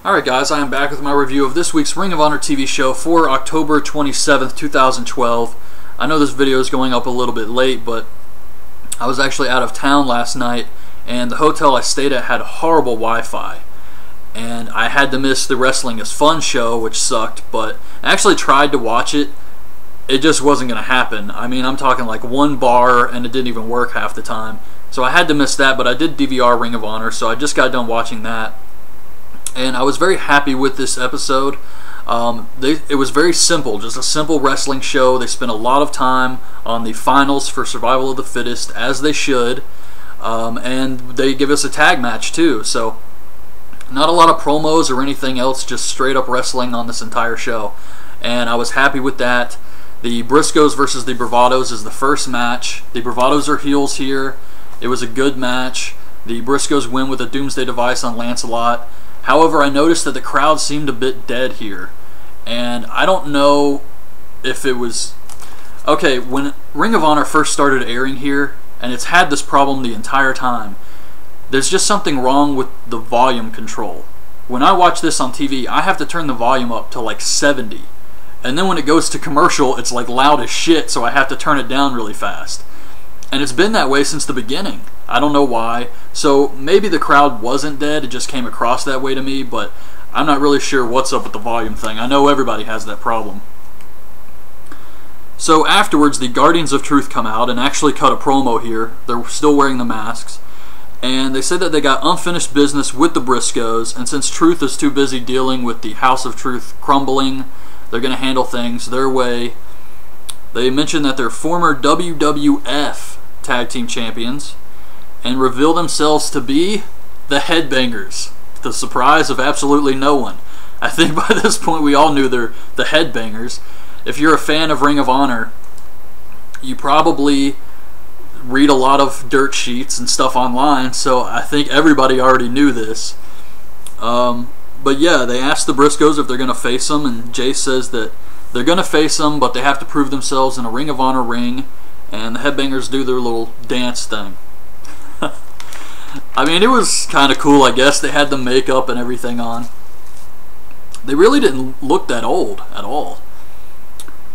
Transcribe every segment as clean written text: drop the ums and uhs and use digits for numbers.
Alright guys, I am back with my review of this week's Ring of Honor TV show for October 27th, 2012. I know this video is going up a little bit late, but I was actually out of town last night, and the hotel I stayed at had horrible Wi-Fi. And I had to miss the Wrestling is Fun show, which sucked, but I actually tried to watch it. It just wasn't going to happen. I mean, I'm talking like one bar, and it didn't even work half the time. So I had to miss that, but I did DVR Ring of Honor, so I just got done watching that. And I was very happy with this episode. It was very simple, just a simple wrestling show. They spent a lot of time on the finals for Survival of the Fittest, as they should. And they give us a tag match too, so not a lot of promos or anything else, just straight up wrestling on this entire show. And I was happy with that. The Briscoes versus the Bravados is the first match. The Bravados are heels here. It was a good match. The Briscoes win with a Doomsday Device on Lancelot. However, I noticed that the crowd seemed a bit dead here. And I don't know if it was... Okay, when Ring of Honor first started airing here, and it's had this problem the entire time, there's just something wrong with the volume control. When I watch this on TV, I have to turn the volume up to like 70. And then when it goes to commercial, it's like loud as shit, so I have to turn it down really fast. And it's been that way since the beginning. I don't know why. So maybe the crowd wasn't dead, it just came across that way to me, but I'm not really sure what's up with the volume thing. I know everybody has that problem. So afterwards, the Guardians of Truth come out and actually cut a promo here. They're still wearing the masks. And they said that they got unfinished business with the Briscoes, and since Truth is too busy dealing with the House of Truth crumbling, they're going to handle things their way. They mentioned that they're former WWF Tag Team Champions and reveal themselves to be the Headbangers, to the surprise of absolutely no one. I think by this point we all knew they're the Headbangers. If you're a fan of Ring of Honor, you probably read a lot of dirt sheets and stuff online, so I think everybody already knew this. But yeah, they asked the Briscoes if they're going to face them, and Jay says that they're going to face them, but they have to prove themselves in a Ring of Honor ring, and the Headbangers do their little dance thing. I mean, it was kind of cool, I guess. They had the makeup and everything on. They really didn't look that old at all.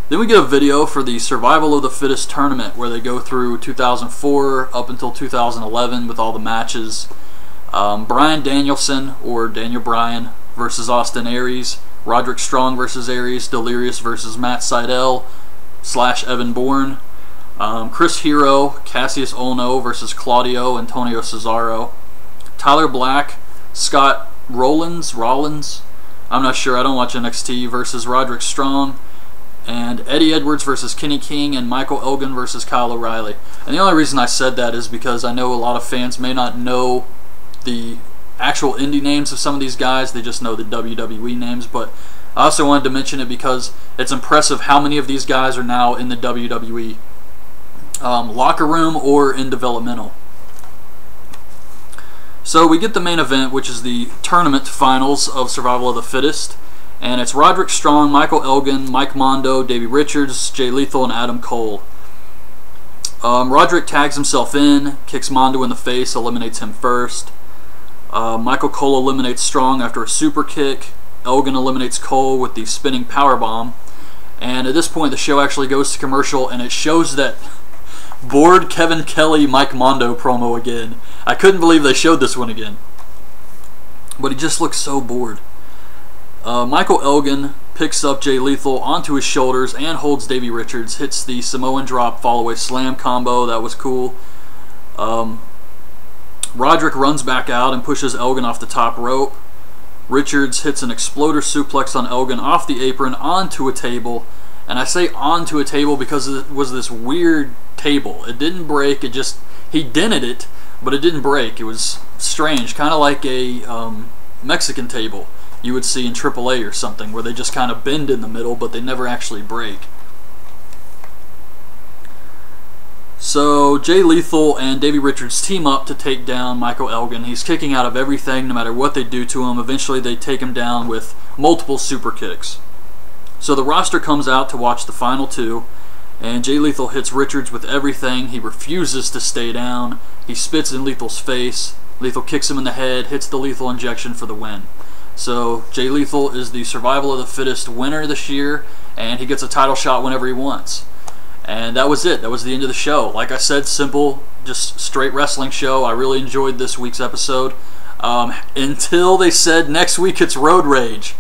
Then we get a video for the Survival of the Fittest tournament, where they go through 2004 up until 2011 with all the matches. Bryan Danielson, or Daniel Bryan, versus Austin Aries. Roderick Strong versus Aries. Delirious versus Matt Sydal / Evan Bourne. Chris Hero, Cassius Ohno versus Claudio Antonio Cesaro. Tyler Black, Scott Rollins, I'm not sure, I don't watch NXT, versus Roderick Strong. And Eddie Edwards versus Kenny King, and Michael Elgin versus Kyle O'Reilly. And the only reason I said that is because I know a lot of fans may not know the actual indie names of some of these guys, they just know the WWE names, but I also wanted to mention it because it's impressive how many of these guys are now in the WWE locker room or in developmental. So we get the main event, which is the tournament finals of Survival of the Fittest, and it's Roderick Strong, Michael Elgin, Mike Mondo, Davey Richards, Jay Lethal, and Adam Cole. Roderick tags himself in, kicks Mondo in the face, eliminates him first. Michael Cole eliminates Strong after a super kick. Elgin eliminates Cole with the spinning powerbomb. And at this point the show actually goes to commercial, and it shows that bored Kevin Kelly Mike Mondo promo again. I couldn't believe they showed this one again. But he just looks so bored. Michael Elgin picks up Jay Lethal onto his shoulders and holds Davey Richards, hits the Samoan drop fallaway slam combo. That was cool. Roderick runs back out and pushes Elgin off the top rope. Richards hits an exploder suplex on Elgin off the apron onto a table. And I say onto a table because it was this weird table. It didn't break, he dented it, but it didn't break. It was strange, kind of like a Mexican table you would see in AAA or something, where they just kind of bend in the middle, but they never actually break. So Jay Lethal and Davey Richards team up to take down Michael Elgin. He's kicking out of everything, no matter what they do to him. Eventually they take him down with multiple super kicks. So the roster comes out to watch the final two, and Jay Lethal hits Richards with everything. He refuses to stay down. He spits in Lethal's face. Lethal kicks him in the head, hits the lethal injection for the win. So Jay Lethal is the survival of the fittest winner this year, and he gets a title shot whenever he wants. And that was it. That was the end of the show. Like I said, simple, just straight wrestling show. I really enjoyed this week's episode. Until they said next week it's Road Rage.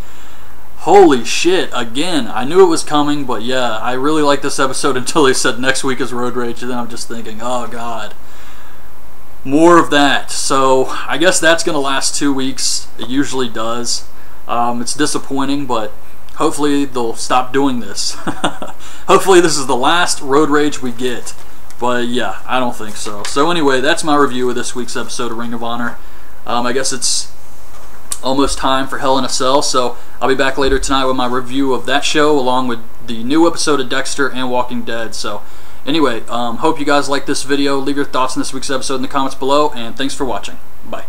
Holy shit, again, I knew it was coming, but yeah, I really liked this episode until they said next week is Road Rage, and then I'm just thinking, oh god, more of that. So I guess that's going to last 2 weeks. It usually does. It's disappointing, but hopefully they'll stop doing this. Hopefully this is the last Road Rage we get, but yeah, I don't think so. So anyway, that's my review of this week's episode of Ring of Honor. I guess it's almost time for Hell in a Cell, so I'll be back later tonight with my review of that show along with the new episode of Dexter and Walking Dead. So anyway, hope you guys like this video. Leave your thoughts on this week's episode in the comments below, and thanks for watching. Bye.